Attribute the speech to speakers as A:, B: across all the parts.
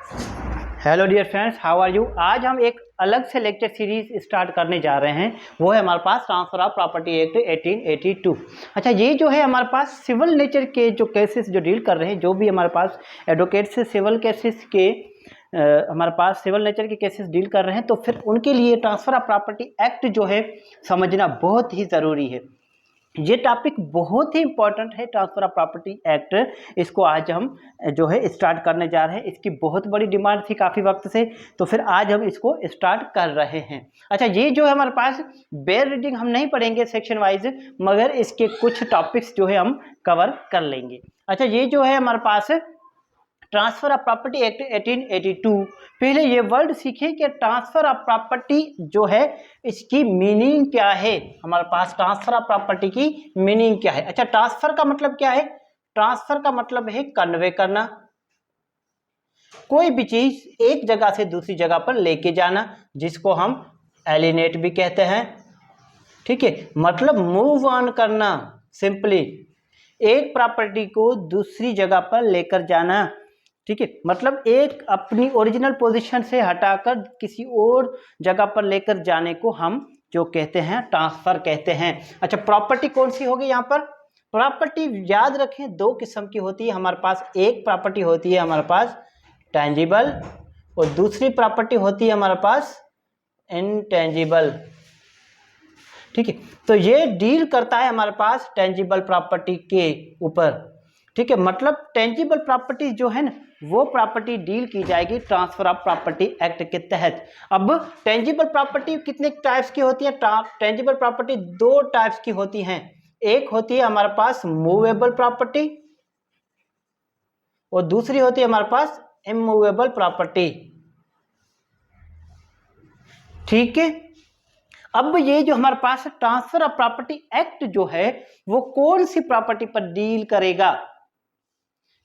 A: Hello dear friends, how are you. आज हम एक अलग से लेक्चर सीरीज स्टार्ट करने जा रहे हैं। वो है हमारे पास ट्रांसफर ऑफ प्रॉपर्टी एक्ट 1882। अच्छा, ये जो है हमारे पास सिविल नेचर के जो केसेस जो डील कर रहे हैं, जो भी हमारे पास एडवोकेट से सिविल केसेस के हमारे पास सिविल नेचर के केसेस डील कर रहे हैं, तो फिर उनके लिए ट्रांसफर ऑफ प्रॉपर्टी एक्ट जो है समझना बहुत ही ज़रूरी है। ये टॉपिक बहुत ही इंपॉर्टेंट है, ट्रांसफर ऑफ प्रॉपर्टी एक्ट। इसको आज हम जो है स्टार्ट करने जा रहे हैं। इसकी बहुत बड़ी डिमांड थी काफ़ी वक्त से, तो फिर आज हम इसको स्टार्ट कर रहे हैं। अच्छा, ये जो है हमारे पास बेयर रीडिंग हम नहीं पढ़ेंगे सेक्शन वाइज, मगर इसके कुछ टॉपिक्स जो है हम कवर कर लेंगे। अच्छा, ये जो है हमारे पास ट्रांसफर ऑफ प्रॉपर्टी एक्ट 1882। पहले ये वर्ड सीखे कि ट्रांसफर ऑफ प्रॉपर्टी जो है इसकी मीनिंग क्या है। हमारे पास ट्रांसफर ऑफ प्रॉपर्टी की मीनिंग क्या है। अच्छा, ट्रांसफर का मतलब क्या है? ट्रांसफर का मतलब है कन्वे करना, कोई भी चीज एक जगह से दूसरी जगह पर लेके जाना, जिसको हम एलिनेट भी कहते हैं। ठीक है, मतलब मूव ऑन करना, सिंपली एक प्रॉपर्टी को दूसरी जगह पर लेकर जाना। ठीक है, मतलब एक अपनी ओरिजिनल पोजीशन से हटाकर किसी और जगह पर लेकर जाने को हम जो कहते हैं ट्रांसफर कहते हैं। अच्छा, प्रॉपर्टी कौन सी होगी यहाँ पर? प्रॉपर्टी याद रखें दो किस्म की होती है हमारे पास। एक प्रॉपर्टी होती है हमारे पास टेंजिबल और दूसरी प्रॉपर्टी होती है हमारे पास इनटेंजिबल। ठीक है, तो ये डील करता है हमारे पास टेंजिबल प्रॉपर्टी के ऊपर। ठीक है, मतलब टेंजिबल प्रॉपर्टी जो है ना, वो प्रॉपर्टी डील की जाएगी ट्रांसफर ऑफ प्रॉपर्टी एक्ट के तहत। अब टेंजिबल प्रॉपर्टी कितने टाइप्स की होती है? टेंजिबल प्रॉपर्टी दो टाइप्स की होती हैं। एक होती है हमारे पास मूवेबल प्रॉपर्टी और दूसरी होती है हमारे पास इमूवेबल प्रॉपर्टी। ठीक है, अब ये जो हमारे पास ट्रांसफर ऑफ प्रॉपर्टी एक्ट जो है वो कौन सी प्रॉपर्टी पर डील करेगा?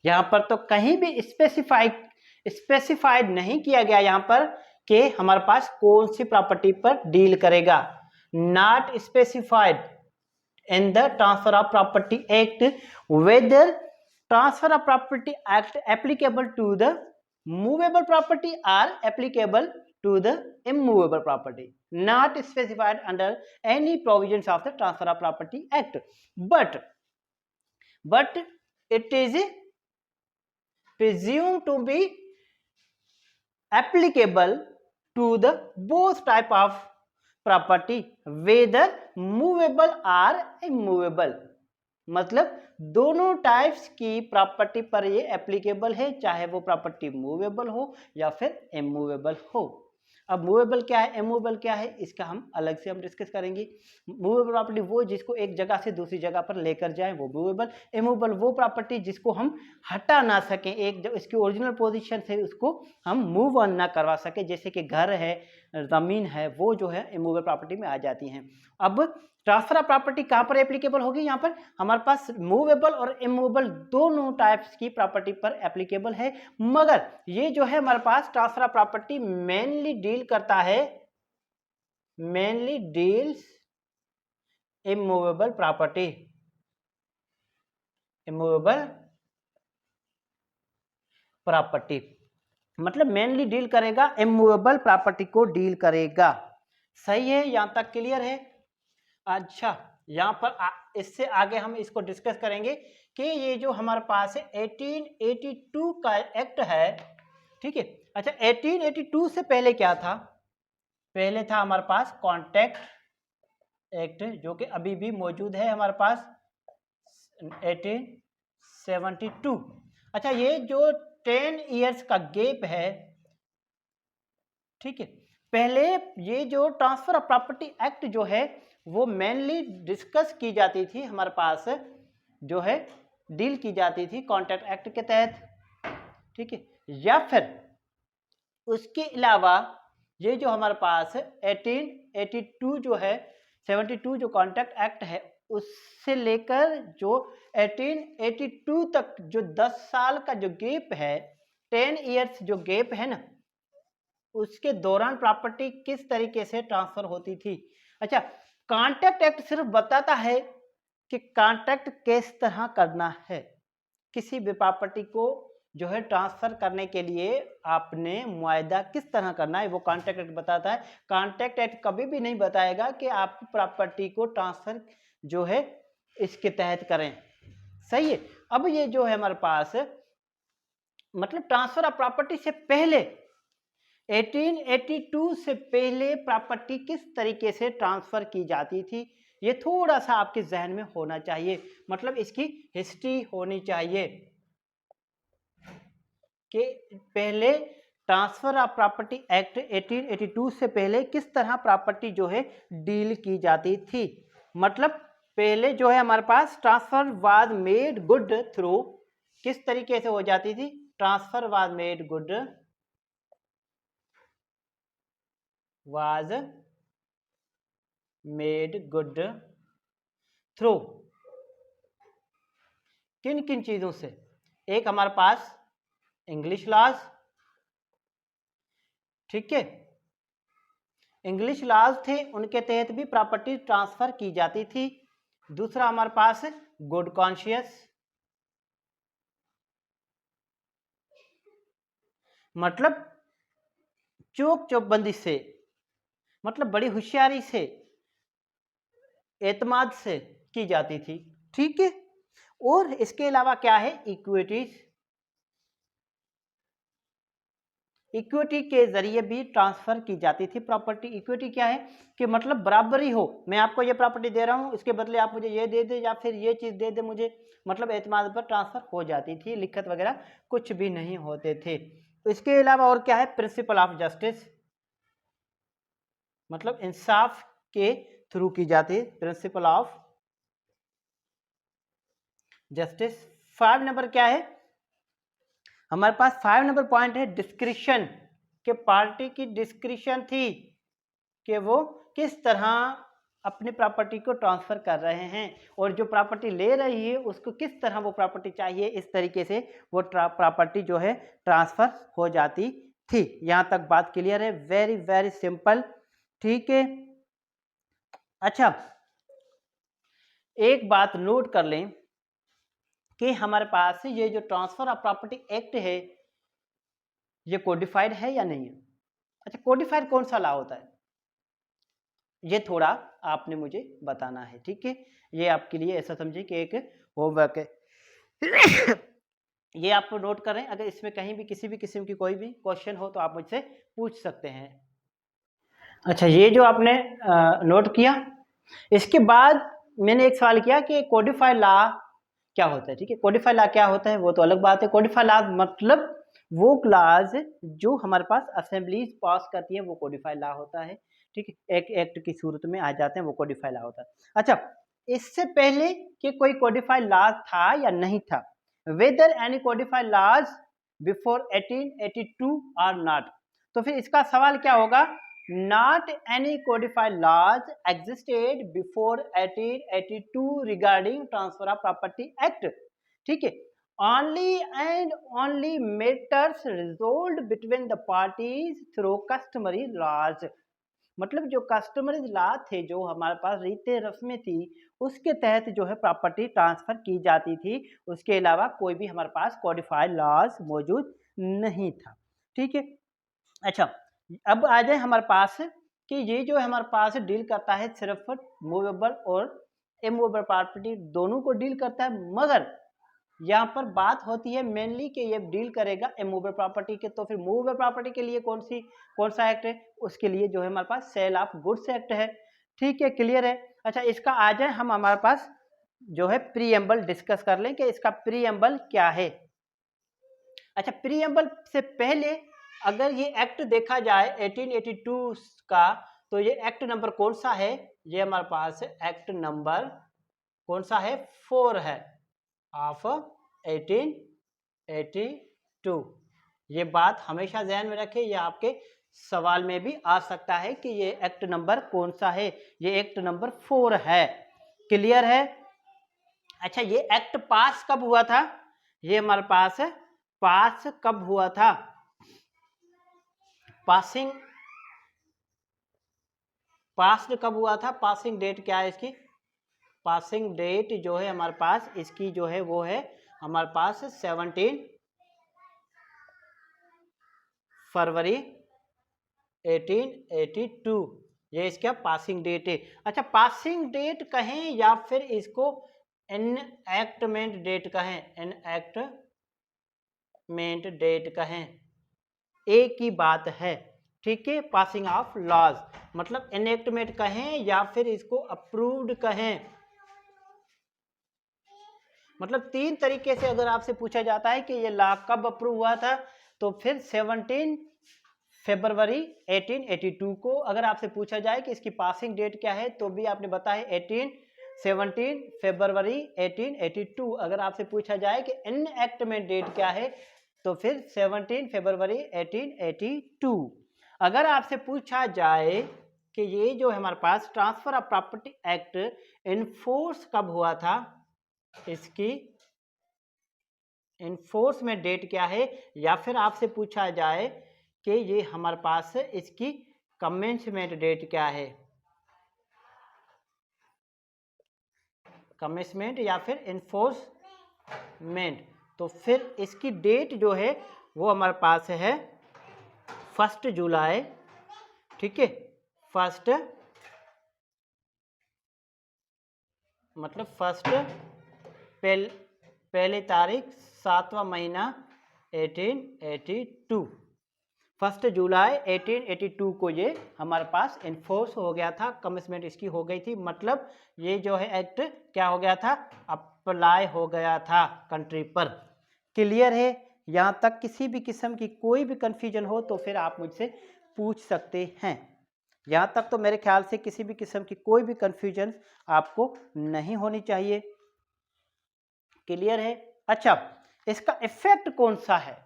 A: यहां पर तो कहीं भी स्पेसिफाइड नहीं किया गया यहां पर कि हमारे पास कौन सी प्रॉपर्टी पर डील करेगा। Not specified in the transfer of property act whether transfer of property act applicable to the movable property are applicable to the immovable property, not specified under any provisions of the Transfer of Property Act, but it is presumed to be applicable to the both type of property whether movable or immovable। मतलब दोनों types की property पर ये applicable है, चाहे वो property movable हो या फिर इमूवेबल हो। अब मूवेबल क्या है, इमूवेबल क्या है, इसका हम अलग से डिस्कस करेंगे। मूवेबल प्रॉपर्टी वो जिसको एक जगह से दूसरी जगह पर लेकर जाए, वो मूवेबल। इमूवेबल वो प्रॉपर्टी जिसको हम हटा ना सके, एक इसकी ओरिजिनल पोजीशन से उसको हम मूव ऑन ना करवा सके, जैसे कि घर है, जमीन है, वो जो है इमूवेबल प्रॉपर्टी में आ जाती हैं। अब ट्रांसफर ऑफ प्रॉपर्टी कहां पर एप्लीकेबल होगी? यहां पर हमारे पास मूवेबल और इमूवेबल दोनों टाइप्स की प्रॉपर्टी पर एप्लीकेबल है, मगर ये जो है हमारे पास transfer of property mainly deal करता है, mainly deals immovable property, immovable property मतलब मेनली डील करेगा, इमूवेबल प्रॉपर्टी को डील करेगा। सही है, यहां तक क्लियर है? अच्छा, यहाँ पर इससे आगे हम इसको डिस्कस करेंगे कि ये जो हमारे पास है 1882 का एक्ट है। ठीक है, अच्छा 1882 से पहले क्या था? पहले था हमारे पास कॉन्ट्रैक्ट एक्ट, जो कि अभी भी मौजूद है हमारे पास 1872। अच्छा, ये जो 10 इयर्स का गैप है, ठीक है, पहले ये जो ट्रांसफर ऑफ प्रॉपर्टी एक्ट जो है वो मेनली डिस्कस की जाती थी हमारे पास, जो है डील की जाती थी कॉन्ट्रैक्ट एक्ट के तहत। ठीक है, या फिर उसके अलावा ये जो हमारे पास 1882 जो है, 72 जो कॉन्ट्रैक्ट एक्ट है, उससे लेकर जो 1882 तक जो 10 साल का जो गैप है, 10 इयर्स जो गैप है ना, उसके दौरान प्रॉपर्टी किस तरीके से ट्रांसफर होती थी। अच्छा, कॉन्ट्रैक्ट एक्ट सिर्फ बताता है कि कॉन्ट्रैक्ट किस तरह करना है, किसी भी प्रॉपर्टी को जो है ट्रांसफ़र करने के लिए आपने मुआयदा किस तरह करना है वो कॉन्ट्रैक्ट एक्ट बताता है। कॉन्ट्रैक्ट एक्ट कभी भी नहीं बताएगा कि आप प्रॉपर्टी को ट्रांसफ़र जो है इसके तहत करें। सही है। अब ये जो है हमारे पास मतलब ट्रांसफ़र ऑफ प्रॉपर्टी से पहले 1882 से पहले प्रॉपर्टी किस तरीके से ट्रांसफ़र की जाती थी, ये थोड़ा सा आपके जहन में होना चाहिए, मतलब इसकी हिस्ट्री होनी चाहिए कि पहले ट्रांसफ़र ऑफ प्रॉपर्टी एक्ट 1882 से पहले किस तरह प्रॉपर्टी जो है डील की जाती थी। मतलब पहले जो है हमारे पास transfer was made good through किस तरीके से हो जाती थी, transfer was made good through किन किन चीज़ों से, एक हमारे पास इंग्लिश लॉज, ठीक है, इंग्लिश लॉज थे उनके तहत भी प्रॉपर्टी ट्रांसफ़र की जाती थी। दूसरा हमारे पास गुड कॉन्शियस, मतलब चूक चौबंदी से, मतलब बड़ी होशियारी से, एतमाद से की जाती थी, ठीक है। और इसके अलावा क्या है, इक्विटीज, इक्विटी के जरिए भी ट्रांसफर की जाती थी प्रॉपर्टी। इक्विटी क्या है कि मतलब बराबरी हो, मैं आपको ये प्रॉपर्टी दे रहा हूँ, इसके बदले आप मुझे ये दे दे या फिर ये चीज़ दे दे मुझे, मतलब एतमाद पर ट्रांसफर हो जाती थी, लिखत वगैरह कुछ भी नहीं होते थे। इसके अलावा और क्या है, प्रिंसिपल ऑफ जस्टिस, मतलब इंसाफ के थ्रू की जाती है, प्रिंसिपल ऑफ जस्टिस। 5 नंबर क्या है हमारे पास, 5 नंबर पॉइंट है डिस्क्रिशन, के पार्टी की डिस्क्रिशन थी कि वो किस तरह अपनी प्रॉपर्टी को ट्रांसफर कर रहे हैं, और जो प्रॉपर्टी ले रही है उसको किस तरह वो प्रॉपर्टी चाहिए, इस तरीके से वो प्रॉपर्टी जो है ट्रांसफर हो जाती थी। यहां तक बात क्लियर है, वेरी वेरी सिंपल, ठीक है। अच्छा, एक बात नोट कर लें कि हमारे पास ये जो ट्रांसफर ऑफ प्रॉपर्टी एक्ट है ये कोडिफाइड है या नहीं है। अच्छा, कोडिफाइड कौन सा लॉ होता है, ये थोड़ा आपने मुझे बताना है, ठीक है। ये आपके लिए ऐसा समझिए कि एक होमवर्क है। ये आप नोट करें, अगर इसमें कहीं भी किसी भी किस्म की कोई भी क्वेश्चन हो तो आप मुझसे पूछ सकते हैं। अच्छा, ये जो आपने नोट किया, इसके बाद मैंने एक सवाल किया कि कोडिफाइड लॉ क्या होता है, ठीक है। कोडिफाइड लॉ क्या होता है वो तो अलग बात है। कोडिफाइड लॉ मतलब वो क्लास जो हमारे पास असेंबलीज पास करती है वो कोडिफाइड लॉ होता है, ठीक है। एक एक्ट की सूरत में आ जाते हैं वो कोडिफाइड लॉ होता है। अच्छा, इससे पहले कि कोई कोडिफाइड लॉ था या नहीं था, whether any codified laws before 1882 are not, तो फिर इसका सवाल क्या होगा, not any codified laws existed before 1882 regarding transfer of property act, ठीक है। only and only matters resolved between the parties through customary laws, मतलब जो कस्टमरी लॉ थे, जो हमारे पास रीते रस्में थी, उसके तहत जो है प्रॉपर्टी ट्रांसफर की जाती थी, उसके अलावा कोई भी हमारे पास कोडिफाइड लॉज मौजूद नहीं था, ठीक है। अच्छा, अब आ जाए हमारे पास कि ये जो हमारे पास डील करता है सिर्फ मूवेबल और इमूवेबल प्रॉपर्टी दोनों को डील करता है, मगर यहाँ पर बात होती है मेनली कि ये डील करेगा इमूवेबल प्रॉपर्टी के। तो फिर मूवेबल प्रॉपर्टी के लिए कौन सा एक्ट है, उसके लिए जो है हमारे पास सेल ऑफ गुड्स एक्ट है, ठीक है, क्लियर है। अच्छा, इसका आ जाए हम हमारे पास जो है प्रीएम्बल डिस्कस कर लें कि इसका प्रीएम्बल क्या है। अच्छा, प्रीएम्बल से पहले अगर ये एक्ट देखा जाए 1882 का, तो ये एक्ट नंबर कौन सा है, ये हमारे पास एक्ट नंबर कौन सा है, 4 है ऑफ 1882। ये बात हमेशा ध्यान में रखें, ये आपके सवाल में भी आ सकता है कि ये एक्ट नंबर कौन सा है, ये एक्ट नंबर 4 है, क्लियर है। अच्छा, ये एक्ट पास कब हुआ था, ये हमारे पास पास कब हुआ था, पासिंग पास्ड कब हुआ था, पासिंग डेट क्या है इसकी, पासिंग डेट जो है हमारे पास इसकी जो है वो है हमारे पास 17 फरवरी 1882, ये इसका पासिंग डेट है। अच्छा, पासिंग डेट कहें या फिर इसको एनएक्टमेंट डेट कहें, एनएक्टमेंट डेट कहें, एक ही बात है, ठीक है। पासिंग ऑफ लॉज मतलब एनएक्टमेंट कहें या फिर इसको अप्रूव्ड कहें, मतलब तीन तरीके से अगर आपसे पूछा जाता है कि ये लॉ कब अप्रूव हुआ था, तो फिर 17 फरवरी 1882 को। अगर आपसे पूछा जाए कि इसकी पासिंग डेट क्या है, तो भी आपने बताया 17 फरवरी 1882। अगर आपसे पूछा जाए कि एनएक्टमेंट डेट क्या है, तो फिर 17 फरवरी 1882। अगर आपसे पूछा जाए कि ये जो है हमारे पास transfer of property act enforce कब हुआ था, इसकी इनफोर्समेंट डेट क्या है, या फिर आपसे पूछा जाए कि ये हमारे पास इसकी कमेंसमेंट डेट क्या है, कमेंसमेंट या फिर इन्फोर्समेंट, तो फिर इसकी डेट जो है वो हमारे पास है 1 जुलाई, ठीक है। फर्स्ट मतलब फर्स्ट पहली तारीख 7वां महीना 1882, 1 जुलाई 1882 को ये हमारे पास इन्फोर्स हो गया था, कमिटमेंट इसकी हो गई थी। मतलब ये जो है एक्ट क्या हो गया था, अप्लाई हो गया था कंट्री पर। क्लियर है? यहाँ तक किसी भी किस्म की कोई भी कन्फ्यूजन हो तो फिर आप मुझसे पूछ सकते हैं। यहाँ तक तो मेरे ख्याल से किसी भी किस्म की कोई भी कन्फ्यूजन आपको नहीं होनी चाहिए। क्लियर है? अच्छा, इसका इफेक्ट कौन सा है?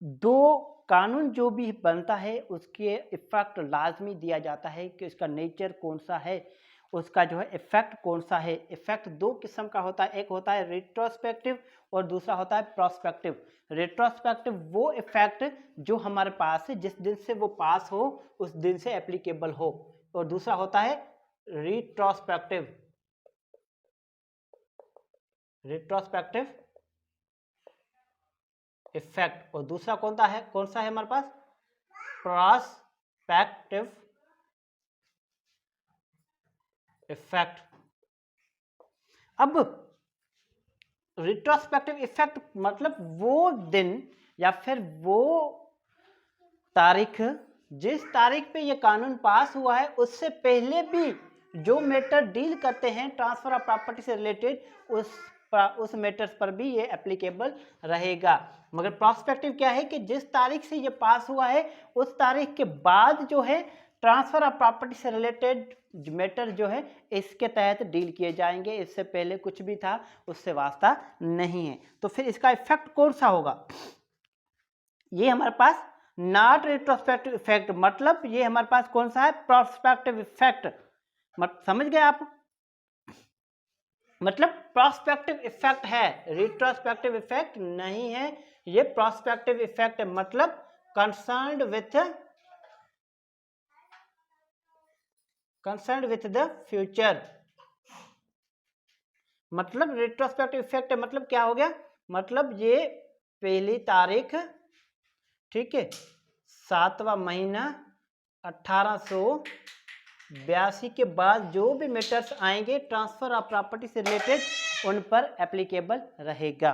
A: दो कानून जो भी बनता है उसके इफेक्ट लाजमी दिया जाता है कि उसका नेचर कौन सा है, उसका जो है इफेक्ट कौन सा है। इफेक्ट दो किस्म का होता है, एक होता है रिट्रोस्पेक्टिव और दूसरा होता है प्रोस्पेक्टिव। रिट्रोस्पेक्टिव वो इफेक्ट जो हमारे पास है जिस दिन से वो पास हो उस दिन से एप्लीकेबल हो, और दूसरा होता है रिट्रोस्पेक्टिव इफेक्ट, और दूसरा कौन सा है हमारे पास, प्रोस्पेक्टिव इफेक्ट। अब रिट्रोस्पेक्टिव इफेक्ट मतलब वो दिन या फिर वो तारीख जिस तारीख पे ये कानून पास हुआ है उससे पहले भी जो मैटर डील करते हैं ट्रांसफर ऑफ प्रॉपर्टी से रिलेटेड उस मैटर्स पर भी ये एप्लीकेबल रहेगा। मगर प्रोस्पेक्टिव क्या है कि जिस तारीख से ये पास हुआ है उस तारीख के बाद जो है ट्रांसफर ऑफ प्रॉपर्टी से रिलेटेड मैटर जो है इसके तहत डील किए जाएंगे। इससे पहले कुछ भी था उससे वास्ता नहीं है। तो फिर इसका इफेक्ट कौन सा होगा? ये हमारे पास नॉट रिट्रोस्पेक्टिव इफेक्ट, मतलब ये हमारे पास कौन सा है, प्रोस्पेक्टिव इफेक्ट। समझ गए आप? मतलब प्रोस्पेक्टिव इफेक्ट है, रिट्रोस्पेक्टिव इफेक्ट नहीं है। ये प्रोस्पेक्टिव इफेक्ट है, मतलब कंसर्न्ड विथ द फ्यूचर। मतलब रिट्रोस्पेक्टिव इफेक्ट है, मतलब क्या हो गया, मतलब ये पहली तारीख, ठीक है, 7वां महीना 1882 के बाद जो भी मैटर्स आएंगे ट्रांसफर ऑफ प्रॉपर्टी से रिलेटेड उन पर एप्लीकेबल रहेगा।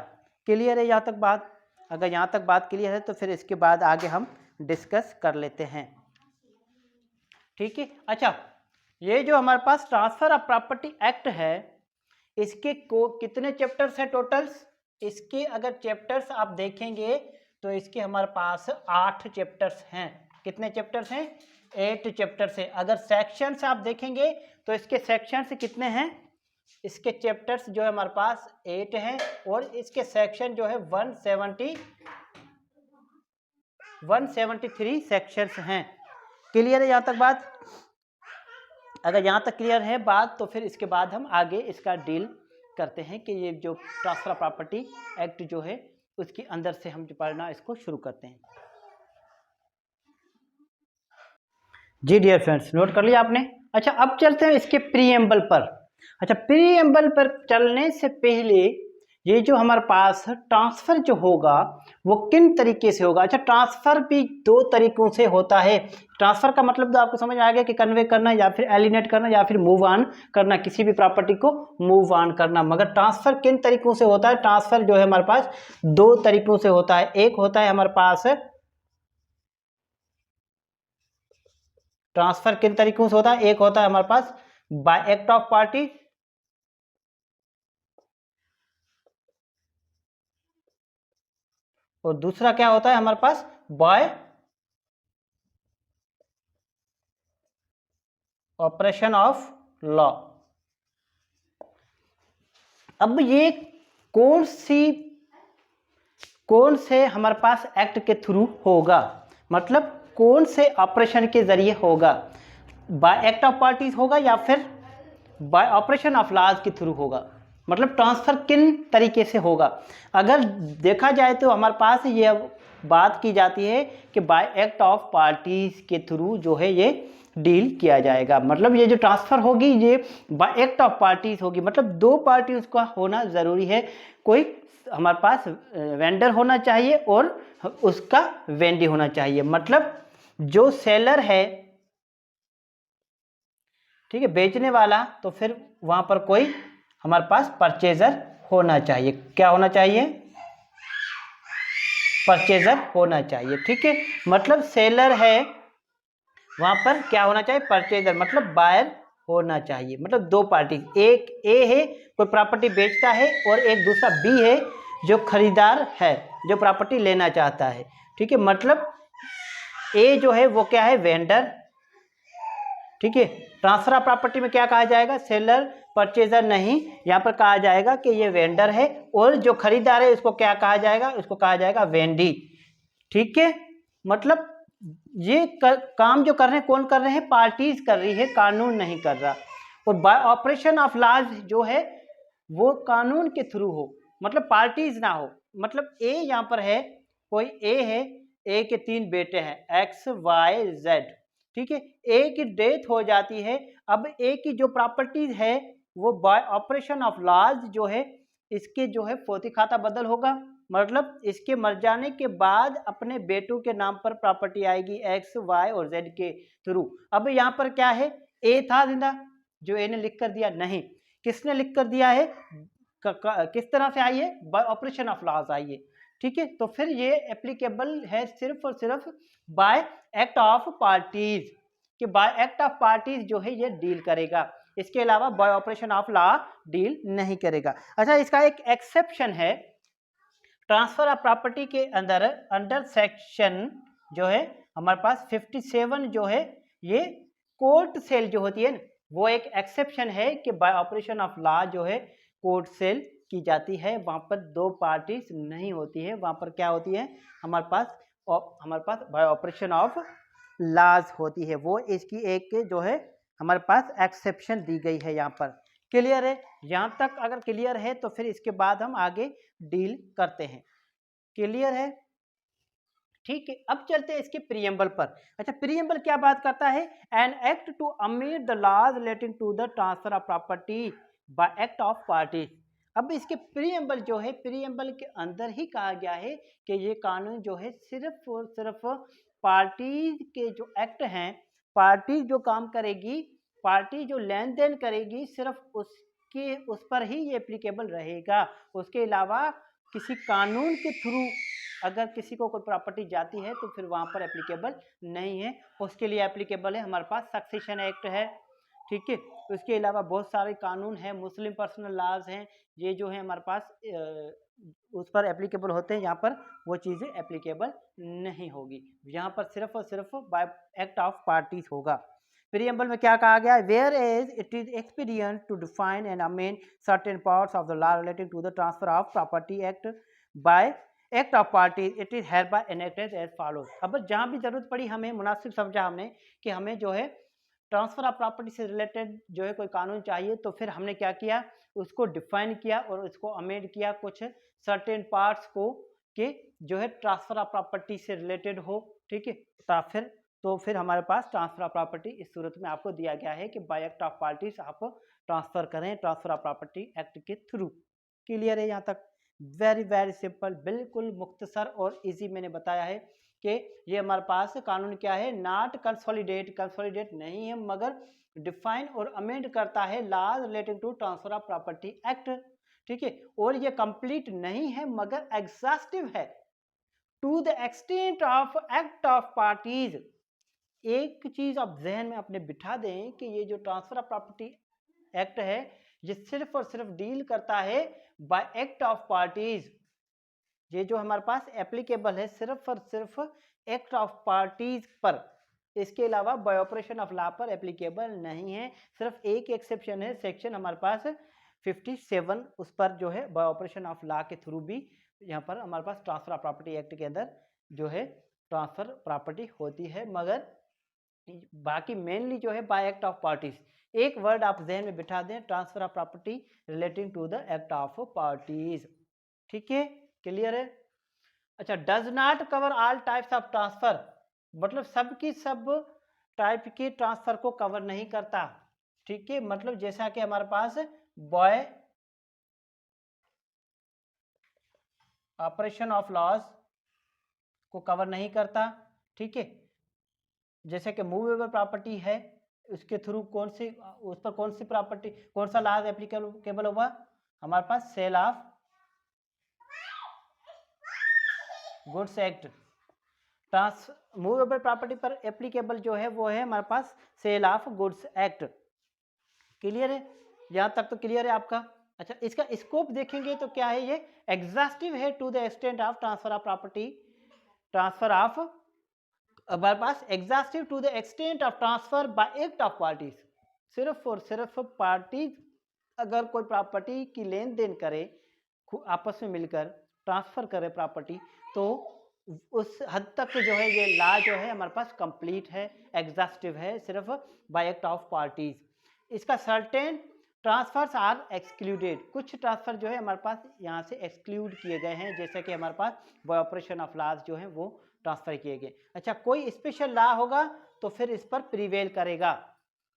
A: क्लियर है यहाँ तक बात? अगर यहाँ तक बात क्लियर है तो फिर इसके बाद आगे हम डिस्कस कर लेते हैं, ठीक है। अच्छा, ये जो हमारे पास ट्रांसफर ऑफ प्रॉपर्टी एक्ट है इसके कितने चैप्टर्स हैं टोटल्स? इसके अगर चैप्टर्स आप देखेंगे तो इसके हमारे पास 8 चैप्टर्स हैं। कितने चैप्टर्स हैं? 8 चैप्टर्स हैं। अगर सेक्शंस आप देखेंगे तो इसके सेक्शंस कितने हैं? इसके चैप्टर्स जो है हमारे पास 8 हैं और इसके सेक्शन जो है 173 सेक्शंस हैं। क्लियर है यहाँ तक बात? अगर यहाँ तक क्लियर है बात तो फिर इसके बाद हम आगे इसका डील करते हैं कि ये जो ट्रांसफर ऑफ प्रॉपर्टी एक्ट जो है उसके अंदर से हम जो पढ़ना इसको शुरू करते हैं। जी डियर फ्रेंड्स, नोट कर लिया आपने? अच्छा, अब चलते हैं इसके प्रीएम्बल पर। अच्छा, प्रीएम्बल पर चलने से पहले ये जो हमारे पास ट्रांसफर जो होगा वो किन तरीके से होगा। अच्छा, ट्रांसफर भी दो तरीकों से होता है। ट्रांसफर का मतलब तो आपको समझ आ गया कि कन्वे करना या फिर एलिनेट करना या फिर मूव ऑन करना, किसी भी प्रॉपर्टी को मूव ऑन करना। मगर ट्रांसफर किन तरीकों से होता है? ट्रांसफर जो है हमारे पास दो तरीकों से होता है। एक होता है हमारे पास ट्रांसफर किन तरीकों से होता है, एक होता है हमारे पास बाय एक्ट ऑफ पार्टी, और दूसरा क्या होता है हमारे पास बाय ऑपरेशन ऑफ लॉ। अब ये कौन से हमारे पास एक्ट के थ्रू होगा, मतलब कौन से ऑपरेशन के जरिए होगा? बाय एक्ट ऑफ पार्टीज होगा या फिर बाय ऑपरेशन ऑफ लॉज के थ्रू होगा, मतलब ट्रांसफर किन तरीके से होगा। अगर देखा जाए तो हमारे पास ये बात की जाती है कि बाय एक्ट ऑफ पार्टीज के थ्रू जो है ये डील किया जाएगा। मतलब ये जो ट्रांसफर होगी ये बाय एक्ट ऑफ पार्टीज होगी, मतलब दो पार्टी उसका होना ज़रूरी है। कोई हमारे पास वेंडर होना चाहिए और उसका वेंडी होना चाहिए। मतलब जो सेलर है, ठीक है, बेचने वाला, तो फिर वहां पर कोई हमारे पास परचेजर होना चाहिए। क्या होना चाहिए? परचेजर होना चाहिए। ठीक है, मतलब सेलर है, वहां पर क्या होना चाहिए? परचेजर, मतलब बायर होना चाहिए। मतलब दो पार्टी, एक ए है कोई प्रॉपर्टी बेचता है और एक दूसरा बी है जो खरीदार है, जो प्रॉपर्टी लेना चाहता है। ठीक है, मतलब ए जो है वो क्या है? वेंडर। ठीक है, ट्रांसफर ऑफ प्रॉपर्टी में क्या कहा जाएगा? सेलर, परचेजर नहीं, यहाँ पर कहा जाएगा कि ये वेंडर है, और जो खरीदार है उसको क्या कहा जाएगा? उसको कहा जाएगा वेंडी। ठीक है, मतलब ये काम जो कर रहे हैं कौन कर रहे हैं? पार्टीज कर रही है, कानून नहीं कर रहा। और बाय ऑपरेशन ऑफ लॉज जो है वो कानून के थ्रू हो, मतलब पार्टीज ना हो। मतलब ए यहाँ पर है, कोई ए है, ए के तीन बेटे हैं एक्स वाई जेड। ठीक है, ए की डेथ हो जाती है, अब ए की जो प्रॉपर्टीज है वो बाय ऑपरेशन ऑफ लॉज जो है इसके जो है फोर्ती खाता बदल होगा। मतलब इसके मर जाने के बाद अपने बेटों के नाम पर प्रॉपर्टी आएगी एक्स वाई और जेड के थ्रू। अब यहाँ पर क्या है? ए था जिंदा, जो ए ने लिख कर दिया? नहीं, किसने लिख कर दिया है? किस तरह से आई है? बाय ऑपरेशन ऑफ लॉज आई है। ठीक है, तो फिर ये एप्लीकेबल है सिर्फ और सिर्फ बाय एक्ट ऑफ पार्टीज, कि बाय एक्ट ऑफ पार्टीज जो है ये डील करेगा, इसके अलावा bye operation of law deal नहीं करेगा। अच्छा, इसका एक एक्सेप्शन है ट्रांसफर ऑफ प्रॉपर्टी के अंदर, अंडर सेक्शन जो है हमारे पास 57 जो है, ये कोर्ट सेल जो होती है वो एक एक्सेप्शन है कि बाय ऑपरेशन ऑफ लॉ जो है कोर्ट सेल की जाती है। वहां पर दो पार्टीज नहीं होती है, वहां पर क्या होती है? हमारे पास बाय ऑपरेशन ऑफ लॉज होती है। वो इसकी एक जो है हमारे पास एक्सेप्शन दी गई है यहाँ पर। क्लियर है? यहाँ तक अगर क्लियर है तो फिर इसके बाद हम आगे डील करते हैं। क्लियर है? ठीक है, अब चलते हैं इसके प्रीएम्बल पर। अच्छा, प्रीएम्बल क्या बात करता है? An act to amend the laws relating to the transfer of property by act of party. अब इसके प्रीएम्बल जो है, प्रीएम्बल के अंदर ही कहा गया है कि ये कानून जो है सिर्फ और सिर्फ पार्टी के जो एक्ट हैं, पार्टी जो काम करेगी, पार्टी जो लेन देन करेगी, सिर्फ उस पर ही ये एप्लीकेबल रहेगा। उसके अलावा किसी कानून के थ्रू अगर किसी को कोई प्रॉपर्टी जाती है तो फिर वहां पर एप्लीकेबल नहीं है। उसके लिए एप्लीकेबल है हमारे पास सक्सेशन एक्ट है। ठीक है, उसके अलावा बहुत सारे कानून हैं, मुस्लिम पर्सनल लॉज हैं, ये जो है हमारे पास उस पर एप्लीकेबल होते हैं। यहाँ पर वो चीज़ें एप्लीकेबल नहीं होगी, यहाँ पर सिर्फ और सिर्फ बाय एक्ट ऑफ पार्टीज होगा। प्रीएम्बल में क्या कहा गया है? Whereas it is expedient to define and amend certain parts of the law relating to the transfer of property act by act of party it is hereby enacted as follows. अब जहाँ भी जरूरत पड़ी, हमें मुनासिब समझा हमने कि हमें जो है ट्रांसफर ऑफ प्रॉपर्टी से रिलेटेड जो है कोई कानून चाहिए, तो फिर हमने क्या किया? उसको डिफाइन किया और उसको अमेंड किया कुछ सर्टेन पार्ट्स को, कि जो है ट्रांसफर ऑफ प्रॉपर्टी से रिलेटेड हो। ठीक है, तो फिर हमारे पास ट्रांसफर ऑफ प्रॉपर्टी इस सूरत में आपको दिया गया है कि बाय एक्ट ऑफ पार्टीज आप ट्रांसफर करें ट्रांसफर ऑफ प्रॉपर्टी एक्ट के थ्रू। क्लियर है यहाँ तक? वेरी वेरी सिंपल, बिल्कुल मुख्तसर और इजी मैंने बताया है कि ये हमारे पास कानून क्या है, नॉट कंसोलिडेट नहीं है मगर डिफाइन और अमेंड करता है laws relating to transfer of property act. ठीक है, और ये कंप्लीट नहीं है मगर एग्जॉस्टिव है to the extent of act of parties. एक चीज आप जहन में अपने बिठा दें कि ये जो ट्रांसफर ऑफ प्रॉपर्टी एक्ट है ये सिर्फ और सिर्फ डील करता है बाय एक्ट ऑफ पार्टीज। ये जो हमारे पास एप्लीकेबल है सिर्फ और सिर्फ एक्ट ऑफ पार्टीज पर, इसके अलावा बाय ऑपरेशन ऑफ लॉ पर एप्लीकेबल नहीं है। सिर्फ एक एक्सेप्शन है, सेक्शन हमारे पास 57, उस पर जो है बाय ऑपरेशन ऑफ लॉ के थ्रू भी यहाँ पर हमारे पास ट्रांसफर ऑफ प्रॉपर्टी एक्ट के अंदर जो है ट्रांसफर प्रॉपर्टी होती है, मगर बाकी मेनली जो है बाय एक्ट ऑफ पार्टीज। एक वर्ड आप जहन में बिठा दें, transfer of property relating to the act of parties. ठीक है, क्लियर है। अच्छा, does not cover all types of transfer, मतलब सब की सब टाइप के ट्रांसफर को कवर नहीं करता। ठीक है, मतलब जैसा कि हमारे पास बाय ऑपरेशन ऑफ लॉज को कवर नहीं करता। ठीक है, जैसे कि मूवेबल प्रॉपर्टी है उसके थ्रू कौन सी, उस पर कौन सी प्रॉपर्टी, कौन सा लॉज एप्लीकेबल होगा, हमारे पास sale of goods act. Movable property पर एप्लीकेबल जो है वो है हमारे पास sale of goods act. Clear है, यहाँ तक तो क्लियर है आपका। अच्छा, इसका स्कोप देखेंगे तो क्या है, ये एग्जॉस्टिव है to the extent of transfer of property, transfer of, हमारे पास exhaustive to the extent of transfer by act of parties. सिर्फ और सिर्फ पार्टीज अगर कोई प्रॉपर्टी की लेन देन करे, आपस में मिलकर ट्रांसफर करे प्रॉपर्टी, तो उस हद तक जो है ये लॉ जो है हमारे पास कंप्लीट है, एग्जॉस्टिव है, सिर्फ बाय एक्ट ऑफ पार्टीज। इसका सर्टेन ट्रांसफर्स आर एक्सक्लूडेड, कुछ ट्रांसफर जो है हमारे पास यहाँ से एक्सक्लूड किए गए हैं, जैसे कि हमारे पास बाय ऑपरेशन ऑफ लॉज जो है वो ट्रांसफर किए गए। अच्छा, कोई स्पेशल लॉ होगा तो फिर इस पर प्रिवेल करेगा,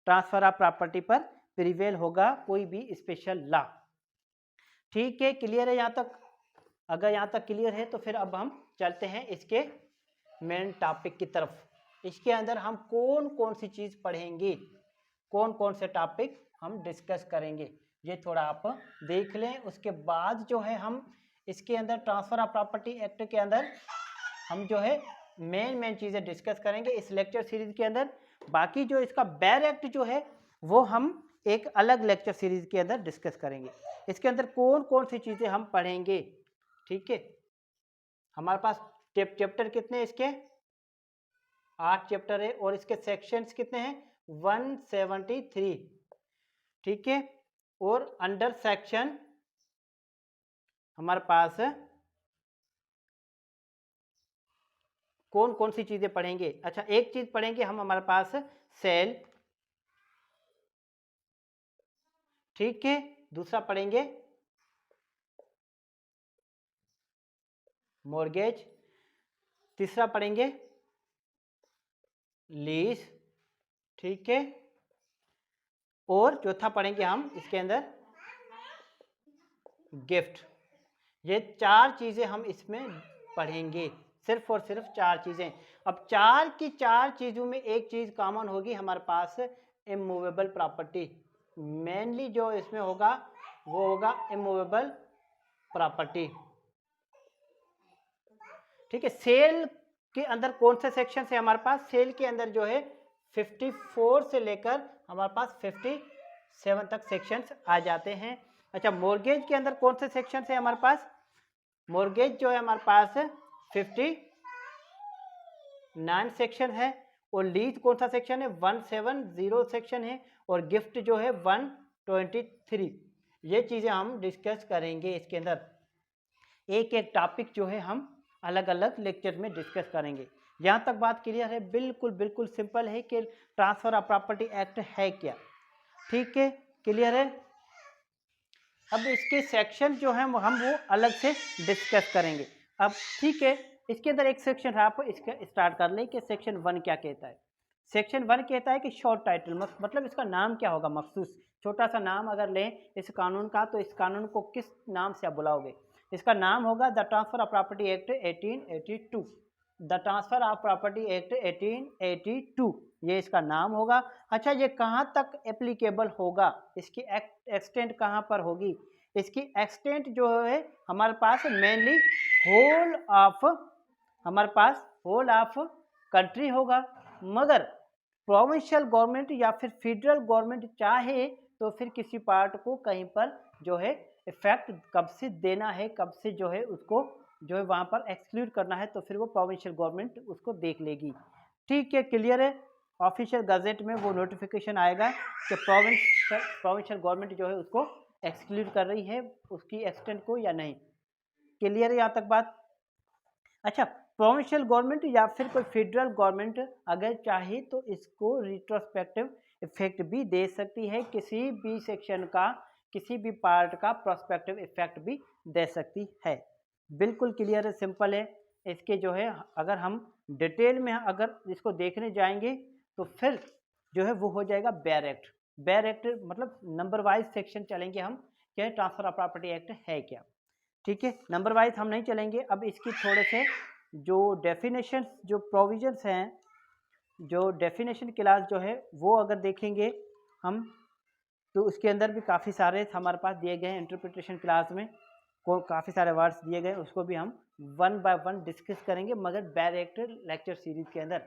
A: ट्रांसफर ऑफ प्रॉपर्टी पर प्रिवेल होगा कोई भी स्पेशल लॉ। ठीक है, क्लियर है यहाँ तक। अगर यहाँ तक क्लियर है तो फिर अब हम चलते हैं इसके मेन टॉपिक की तरफ। इसके अंदर हम कौन कौन सी चीज पढ़ेंगे, कौन कौन से टॉपिक हम डिस्कस करेंगे, ये थोड़ा आप देख लें। उसके बाद जो है हम इसके अंदर ट्रांसफर ऑफ प्रॉपर्टी एक्ट के अंदर हम जो है मेन चीजें डिस्कस करेंगे इस लेक्चर सीरीज के अंदर। बाकी जो इसका बैर एक्ट जो है वो हम एक अलग लेक्चर सीरीज के अंदर डिस्कस करेंगे। इसके अंदर कौन कौन सी चीजें हम पढ़ेंगे। ठीक है, हमारे पास चैप्टर कितने हैं इसके, 8 चैप्टर है, और इसके सेक्शंस कितने हैं, 173। ठीक है, और अंडर सेक्शन हमारे पास कौन कौन सी चीजें पढ़ेंगे। अच्छा, एक चीज पढ़ेंगे हम हमारे पास सेल। ठीक है, दूसरा पढ़ेंगे मॉर्गेज, तीसरा पढ़ेंगे लीज। ठीक है, और चौथा पढ़ेंगे हम इसके अंदर गिफ्ट। ये 4 चीजें हम इसमें पढ़ेंगे, सिर्फ और सिर्फ 4 चीजें। अब 4 की 4 चीजों में एक चीज कॉमन होगी हमारे पास, इमूवेबल प्रॉपर्टी। मेनली जो इसमें होगा वो होगा इमूवेबल प्रॉपर्टी। ठीक है, सेल के अंदर कौन से सेक्शन है हमारे पास, सेल के अंदर जो है 54 से लेकर हमारे पास 57 तक सेक्शंस आ जाते हैं। अच्छा, मॉर्गेज के अंदर कौन से सेक्शन है हमारे पास, मॉर्गेज जो है हमारे पास 59 सेक्शन है, और लीज कौन सा सेक्शन है, 170 सेक्शन है, और गिफ्ट जो है 123। ये चीज़ें हम डिस्कस करेंगे इसके अंदर, एक एक टॉपिक जो है हम अलग अलग लेक्चर में डिस्कस करेंगे। यहाँ तक बात क्लियर है, बिल्कुल बिल्कुल सिंपल है कि ट्रांसफर ऑफ प्रॉपर्टी एक्ट है क्या। ठीक है, क्लियर है। अब इसके सेक्शन जो हैं हम वो अलग से डिस्कस करेंगे। अब ठीक है, इसके अंदर एक सेक्शन है, आप इसका स्टार्ट कर लें कि सेक्शन 1 क्या कहता है। सेक्शन 1 कहता है कि शॉर्ट टाइटल, मतलब इसका नाम क्या होगा, मखसूस छोटा सा नाम अगर लें इस कानून का तो इस कानून को किस नाम से आप बुलाओगे। इसका नाम होगा the transfer of property act 1882। The transfer of property act 1882 ये इसका नाम होगा। अच्छा, ये कहाँ तक एप्लीकेबल होगा, इसकी एक्सटेंट कहाँ पर होगी? इसकी एक्सटेंट जो है हमारे पास मेनली होल ऑफ कंट्री होगा, मगर प्रोविंशियल गवर्नमेंट या फिर फेडरल गवर्नमेंट चाहे तो फिर किसी पार्ट को कहीं पर जो है इफेक्ट कब से देना है, कब से जो है उसको जो है वहाँ पर एक्सक्लूड करना है, तो फिर वो प्रोविंशियल गवर्नमेंट उसको देख लेगी। ठीक है, क्लियर है। ऑफिशियल गजेट में वो नोटिफिकेशन आएगा कि प्रोविंशियल गवर्नमेंट जो है उसको एक्सक्लूड कर रही है उसकी एक्सटेंट को या नहीं। क्लियर है यहाँ तक बात? अच्छा, प्रोविंशियल गवर्नमेंट या फिर कोई फेडरल गवर्नमेंट अगर चाहे तो इसको रिट्रोस्पेक्टिव इफेक्ट भी दे सकती है, किसी भी सेक्शन का, किसी भी पार्ट का प्रोस्पेक्टिव इफेक्ट भी दे सकती है। बिल्कुल क्लियर है, सिंपल है। इसके जो है अगर हम डिटेल में अगर इसको देखने जाएंगे तो फिर जो है वो हो जाएगा बेयर एक्ट। बेयर एक्ट मतलब नंबर वाइज सेक्शन चलेंगे हम, क्या ट्रांसफर ऑफ प्रॉपर्टी एक्ट है क्या। ठीक है, नंबर वाइज हम नहीं चलेंगे। अब इसकी थोड़े से जो डेफिनेशन, जो प्रोविजंस हैं, जो डेफिनेशन क्लास जो है वो अगर देखेंगे हम तो उसके अंदर भी काफ़ी सारे हमारे पास दिए गए हैं। इंटरप्रिटेशन क्लास में को काफ़ी सारे वर्ड्स दिए गए, उसको भी हम वन बाय वन डिस्कस करेंगे, मगर बेयर एक्ट लेक्चर सीरीज के अंदर।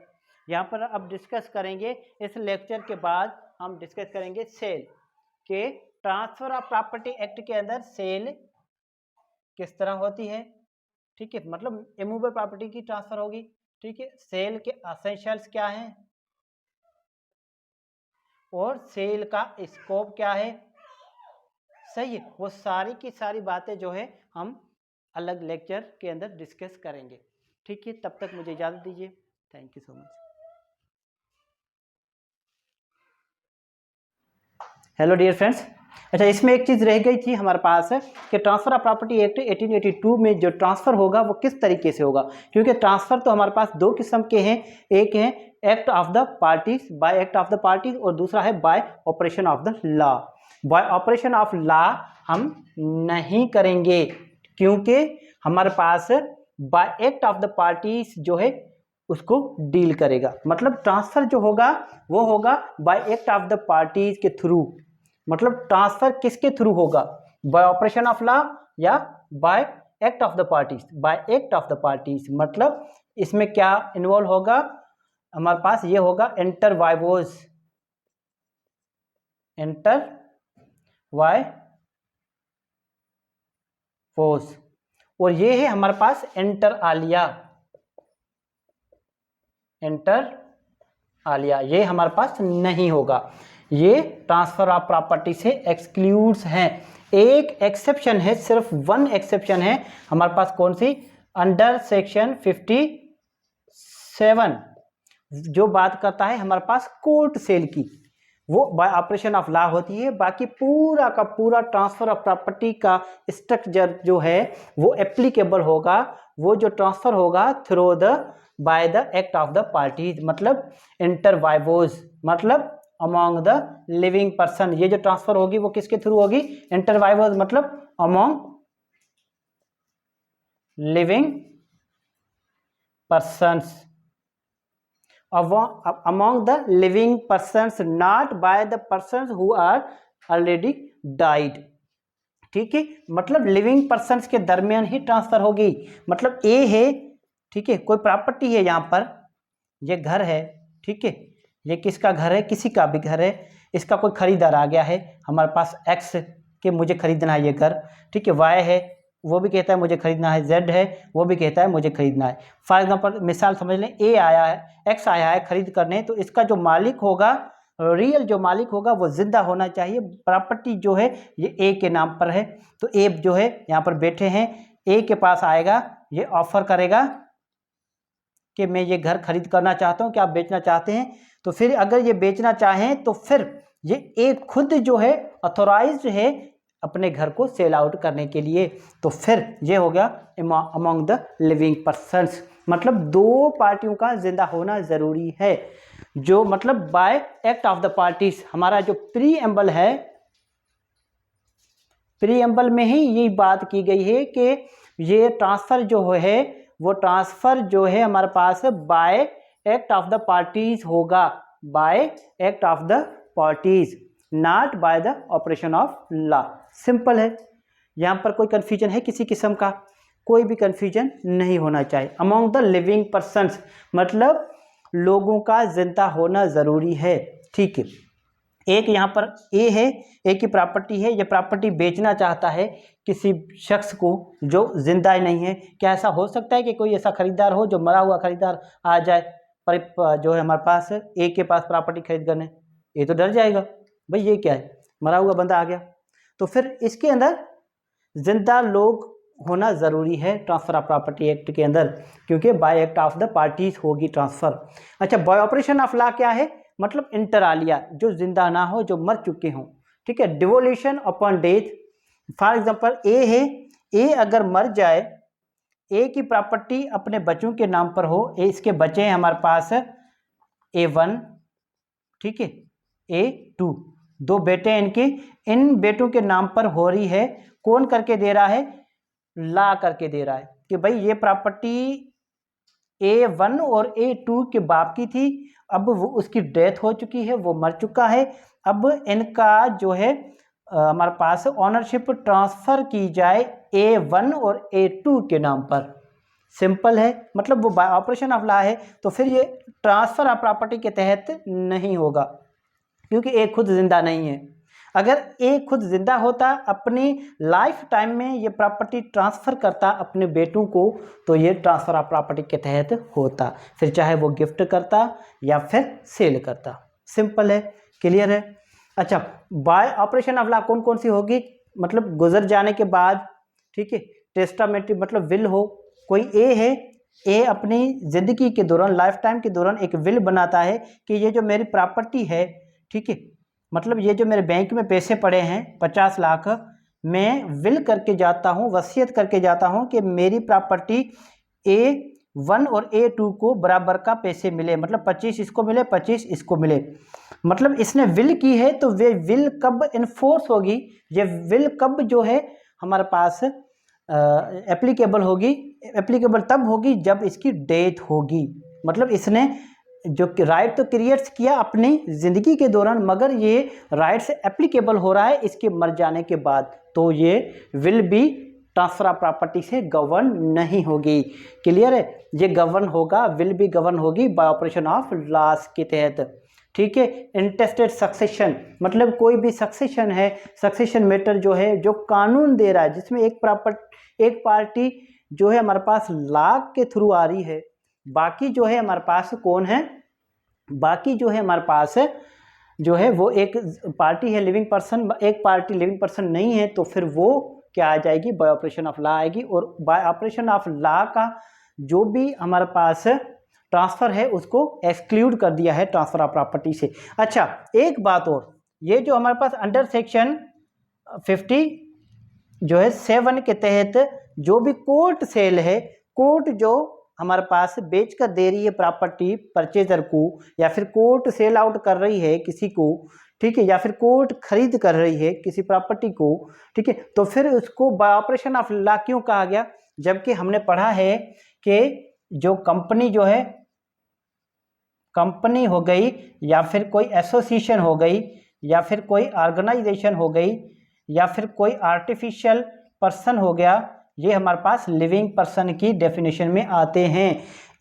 A: यहाँ पर अब डिस्कस करेंगे, इस लेक्चर के बाद हम डिस्कस करेंगे सेल के ट्रांसफर ऑफ प्रॉपर्टी एक्ट के अंदर सेल किस तरह होती है। ठीक है, मतलब इमूवेबल प्रॉपर्टी की ट्रांसफर होगी। ठीक है, सेल के एसेंशियल्स क्या हैं और सेल का स्कोप क्या है, सही है, वो सारी की सारी बातें जो है हम अलग लेक्चर के अंदर डिस्कस करेंगे। ठीक है, तब तक मुझे इजाज़त दीजिए। Thank you so much. Hello dear friends. अच्छा, इसमें एक चीज़ रह गई थी हमारे पास कि ट्रांसफर ऑफ प्रॉपर्टी एक्ट 1882 में जो ट्रांसफ़र होगा वो किस तरीके से होगा, क्योंकि ट्रांसफ़र तो हमारे पास दो किस्म के हैं, एक है act of the parties, by act of the parties, और दूसरा है by operation of the law. By operation of law हम नहीं करेंगे, क्योंकि हमारे पास by act of the parties जो है उसको डील करेगा। मतलब ट्रांसफ़र जो होगा वो होगा by act of the parties के थ्रू। मतलब ट्रांसफर किसके थ्रू होगा, बाय ऑपरेशन ऑफ लॉ या bye act of the parties. By act of the parties मतलब इसमें क्या इन्वॉल्व होगा, हमारे पास ये होगा इंटर वाइवोस, इंटर वाइवोस, और ये है हमारे पास इंटर आलिया, इंटर आलिया, ये हमारे पास नहीं होगा, ये ट्रांसफर ऑफ प्रॉपर्टी से एक्सक्लूड्स हैं। एक एक्सेप्शन है, सिर्फ वन एक्सेप्शन है हमारे पास, कौन सी, अंडर सेक्शन 57 जो बात करता है हमारे पास कोर्ट सेल की, वो बाय ऑपरेशन ऑफ लॉ होती है। बाकी पूरा का पूरा ट्रांसफर ऑफ प्रॉपर्टी का स्ट्रक्चर जो है वो एप्लीकेबल होगा, वो जो ट्रांसफर होगा through the by the act of the parties, मतलब इंटर वाइवोस, मतलब अमॉन्ग द लिविंग पर्सन। ये जो ट्रांसफर होगी वो किसके थ्रू होगी, इंटर वाइवोस, मतलब among living persons, among the living persons, not by the persons who are already died। ठीक है, मतलब लिविंग पर्सन्स के दरमियान ही ट्रांसफर होगी। मतलब ए है, ठीक है, कोई प्रॉपर्टी है, यहाँ पर ये घर है, ठीक है, ये किसका घर है, किसी का भी घर है, इसका कोई खरीदार आ गया है हमारे पास एक्स के, मुझे खरीदना है ये घर, ठीक है, वाई है वो भी कहता है मुझे खरीदना है, जेड है वो भी कहता है मुझे खरीदना है। फॉर एग्जांपल मिसाल समझ लें, ए आया है, एक्स आया है खरीद करने, तो इसका जो मालिक होगा, रियल जो मालिक होगा वो जिंदा होना चाहिए। प्रॉपर्टी जो है ये ए के नाम पर है, तो ए जो है यहाँ पर बैठे हैं, ए के पास आएगा, ये ऑफर करेगा कि मैं ये घर खरीद करना चाहता हूँ, क्या आप बेचना चाहते हैं। तो फिर अगर ये बेचना चाहें तो फिर ये ए खुद जो है ऑथोराइज्ड है अपने घर को सेल आउट करने के लिए, तो फिर ये हो गया अमॉन्ग द लिविंग पर्सन्स। मतलब दो पार्टियों का जिंदा होना ज़रूरी है, जो मतलब bye act of the parties. हमारा जो प्रीएम्बल है, प्रीएम्बल में ही ये बात की गई है कि ये ट्रांसफ़र जो है वो ट्रांसफ़र जो है हमारे पास by act of the parties होगा, by act of the parties, not by the operation of law. Simple है, यहाँ पर कोई कन्फ्यूजन है किसी किस्म का? कोई भी कन्फ्यूजन नहीं होना चाहिए। अमॉन्ग द लिविंग पर्सन्स मतलब लोगों का जिंदा होना ज़रूरी है, ठीक है। एक यहाँ पर ए है, ए की प्रॉपर्टी है, ये प्रॉपर्टी बेचना चाहता है किसी शख्स को जो जिंदा ही नहीं है। क्या ऐसा हो सकता है कि कोई ऐसा खरीदार हो जो मरा हुआ खरीदार आ जाए पर जो है हमारे पास ए के पास प्रॉपर्टी खरीद करने? ये तो डर जाएगा, भाई ये क्या है, मरा हुआ बंदा आ गया। तो फिर इसके अंदर जिंदा लोग होना ज़रूरी है ट्रांसफ़र ऑफ प्रॉपर्टी एक्ट के अंदर, क्योंकि bye act of the parties होगी ट्रांसफ़र। अच्छा, बाय ऑपरेशन ऑफ लॉ क्या है? मतलब इंटर आलिया, जो जिंदा ना हो, जो मर चुके हों, ठीक है। Devolution upon death, for example A है, ए अगर मर जाए, ए की प्रॉपर्टी अपने बच्चों के नाम पर हो, ए इसके बच्चे हैं हमारे पास A1, ठीक है, A2, दो बेटे हैं इनके, इन बेटों के नाम पर हो रही है। कौन करके दे रहा है? ला करके दे रहा है कि भाई ये प्रॉपर्टी A1 और A2 के बाप की थी, अब वो उसकी डेथ हो चुकी है, वो मर चुका है, अब इनका जो है हमारे पास ऑनरशिप ट्रांसफ़र की जाए A1 और A2 के नाम पर। सिंपल है, मतलब वो बाय ऑपरेशन ऑफ लॉ है, तो फिर ये ट्रांसफ़र ऑफ प्रॉपर्टी के तहत नहीं होगा, क्योंकि ए खुद जिंदा नहीं है। अगर ए खुद जिंदा होता, अपनी लाइफ टाइम में ये प्रॉपर्टी ट्रांसफ़र करता अपने बेटों को, तो ये ट्रांसफ़र ऑफ प्रॉपर्टी के तहत होता, फिर चाहे वो गिफ्ट करता या फिर सेल करता। सिंपल है, क्लियर है। अच्छा, बाय ऑपरेशन ऑफ लॉ कौन कौन सी होगी? मतलब गुजर जाने के बाद, ठीक है, टेस्टामेंट्री मतलब विल हो। कोई ए है, ए अपनी ज़िंदगी के दौरान, लाइफ टाइम के दौरान एक विल बनाता है कि ये जो मेरी प्रॉपर्टी है, ठीक है, मतलब ये जो मेरे बैंक में पैसे पड़े हैं 50 लाख, मैं विल करके जाता हूँ, वसीयत करके जाता हूँ कि मेरी प्रॉपर्टी A1 और A2 को बराबर का पैसे मिले, मतलब 25 इसको मिले, 25 इसको मिले। मतलब इसने विल की है, तो वे विल कब इन्फोर्स होगी? ये विल कब जो है हमारे पास एप्लीकेबल होगी? एप्लीकेबल तब होगी जब इसकी डेथ होगी। मतलब इसने जो राइट तो क्रिएट्स किया अपनी ज़िंदगी के दौरान, मगर ये राइट से एप्लीकेबल हो रहा है इसके मर जाने के बाद, तो ये विल भी ट्रांसफ़र ऑफ प्रॉपर्टी से गवर्न नहीं होगी। क्लियर है? ये गवर्न होगा, विल भी गवर्न होगी बाय ऑपरेशन ऑफ लॉस के तहत, ठीक है। इंटेस्टेड सक्सेशन मतलब कोई भी सक्सेशन है, सक्सेशन मैटर जो है, जो कानून दे रहा है, जिसमें एक पार्टी जो है हमारे पास लॉ के थ्रू आ रही है, बाकी जो है हमारे पास कौन है? बाकी जो है हमारे पास जो है वो एक पार्टी है लिविंग पर्सन, एक पार्टी लिविंग पर्सन नहीं है, तो फिर वो क्या आ जाएगी? बाय ऑपरेशन ऑफ लॉ आएगी। और बाय ऑपरेशन ऑफ लॉ का जो भी हमारे पास ट्रांसफ़र है उसको एक्सक्लूड कर दिया है ट्रांसफ़र ऑफ प्रॉपर्टी से। अच्छा, एक बात और, ये जो हमारे पास अंडर सेक्शन 50 जो है 7 के तहत जो भी कोर्ट सेल है, कोर्ट जो हमारे पास बेच कर दे रही है प्रॉपर्टी परचेजर को, या फिर कोर्ट सेल आउट कर रही है किसी को, ठीक है, या फिर कोर्ट खरीद कर रही है किसी प्रॉपर्टी को, ठीक है, तो फिर उसको बाय ऑपरेशन ऑफ लॉ क्यों कहा गया? जबकि हमने पढ़ा है कि जो कंपनी जो है, कंपनी हो गई या फिर कोई एसोसिएशन हो गई या फिर कोई ऑर्गेनाइजेशन हो गई या फिर कोई आर्टिफिशियल पर्सन हो गया, ये हमारे पास लिविंग पर्सन की डेफिनेशन में आते हैं।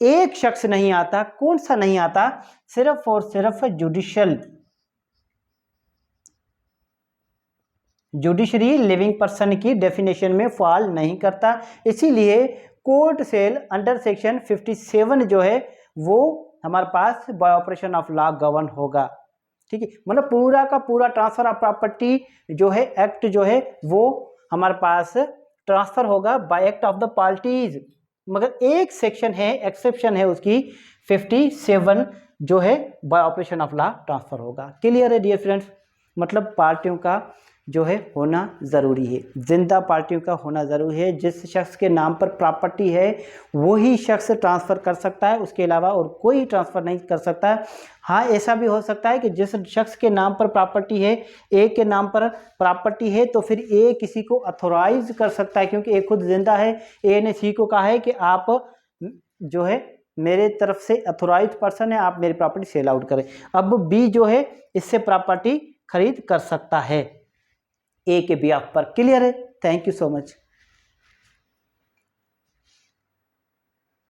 A: एक शख्स नहीं आता, कौन सा नहीं आता? सिर्फ और सिर्फ जुडिशरी लिविंग पर्सन की डेफिनेशन में फॉल नहीं करता। इसीलिए कोर्ट सेल अंडर सेक्शन 57 जो है वो हमारे पास by operation of law govern होगा, ठीक है। मतलब पूरा का पूरा ट्रांसफ़र ऑफ प्रॉपर्टी जो है एक्ट जो है वो हमारे पास ट्रांसफ़र होगा by act of the parties, मगर एक सेक्शन है, एक्सेप्शन है उसकी, 57 जो है by operation of law transfer होगा। क्लियर है डियर फ्रेंड्स? मतलब पार्टियों का जो है होना ज़रूरी है, जिंदा पार्टियों का होना ज़रूरी है। जिस शख्स के नाम पर प्रॉपर्टी है वही शख्स ट्रांसफ़र कर सकता है, उसके अलावा और कोई ट्रांसफ़र नहीं कर सकता है। हाँ, ऐसा भी हो सकता है कि जिस शख्स के नाम पर प्रॉपर्टी है, ए के नाम पर प्रॉपर्टी है, तो फिर ए किसी को अथोराइज कर सकता है, क्योंकि ए खुद जिंदा है। ए ने सी को कहा है कि आप जो है मेरे तरफ से अथोराइज पर्सन है, आप मेरी प्रॉपर्टी सेल आउट करें। अब बी जो है इससे प्रॉपर्टी खरीद कर सकता है ए के बिहाफ पर। क्लियर है? Thank you so much.